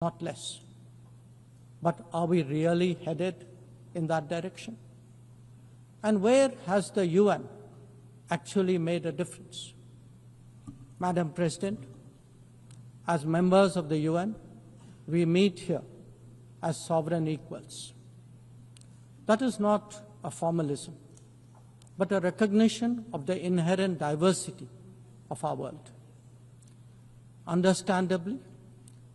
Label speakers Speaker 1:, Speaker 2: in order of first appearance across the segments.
Speaker 1: not less. But are we really headed in that direction? And where has the UN actually made a difference? Madam President, as members of the UN, we meet here as sovereign equals. That is not a formalism, but a recognition of the inherent diversity of our world. Understandably,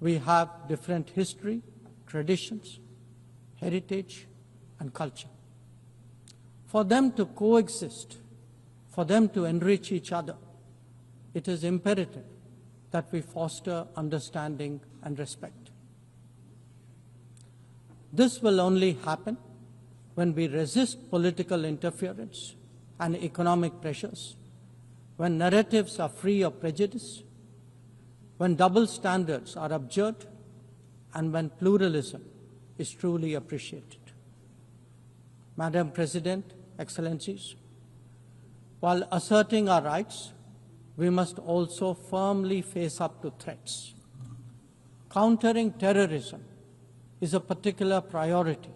Speaker 1: we have different history, traditions, heritage, and culture. For them to coexist, for them to enrich each other, it is imperative that we foster understanding and respect. This will only happen when we resist political interference and economic pressures, when narratives are free of prejudice, when double standards are abjured, and when pluralism is truly appreciated. Madam President, Excellencies, while asserting our rights, we must also firmly face up to threats. Countering terrorism is a particular priority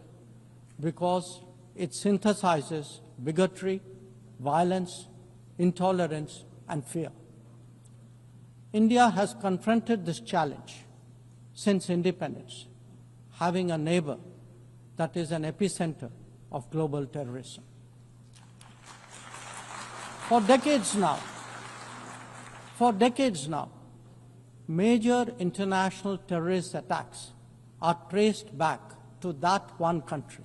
Speaker 1: because it synthesizes bigotry, violence, intolerance, and fear. India has confronted this challenge since independence, having a neighbor that is an epicenter of global terrorism. For decades now, major international terrorist attacks are traced back to that one country.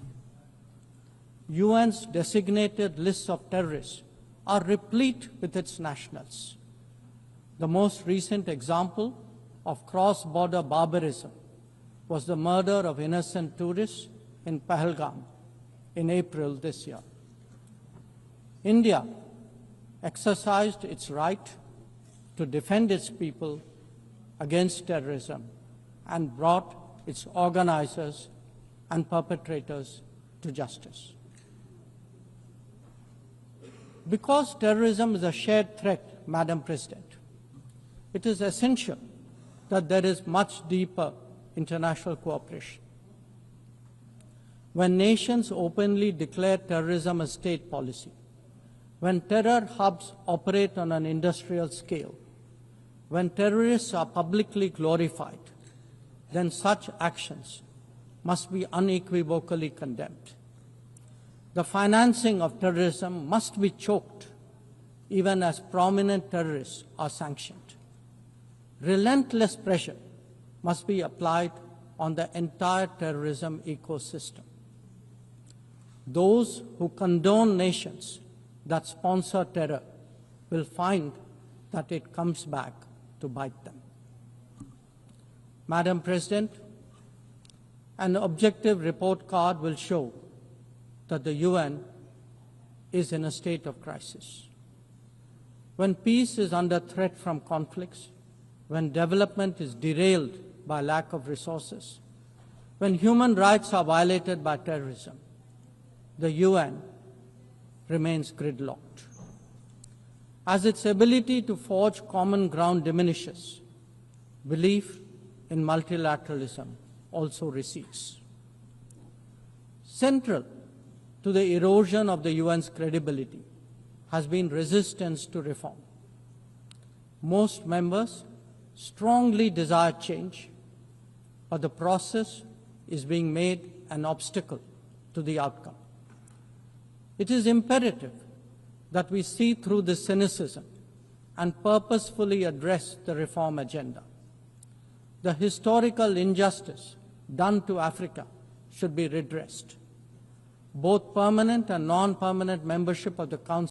Speaker 1: UN's designated lists of terrorists are replete with its nationals. The most recent example of cross-border barbarism was the murder of innocent tourists in Pahalgam in April this year. India exercised its right to defend its people against terrorism and brought its organizers and perpetrators to justice. Because terrorism is a shared threat, Madam President, it is essential that there is much deeper international cooperation. When nations openly declare terrorism a state policy, when terror hubs operate on an industrial scale, when terrorists are publicly glorified, then such actions must be unequivocally condemned. The financing of terrorism must be choked, even as prominent terrorists are sanctioned. Relentless pressure must be applied on the entire terrorism ecosystem. Those who condone nations that sponsor terror will find that it comes back to bite them. Madam President, an objective report card will show that the UN is in a state of crisis. When peace is under threat from conflicts, when development is derailed by lack of resources, when human rights are violated by terrorism, the UN remains gridlocked. As its ability to forge common ground diminishes, belief in multilateralism also recedes. Central to the erosion of the UN's credibility has been resistance to reform. Most members strongly desire change, but the process is being made an obstacle to the outcome. It is imperative that we see through this cynicism and purposefully address the reform agenda. The historical injustice done to Africa should be redressed. Both permanent and non-permanent membership of the Council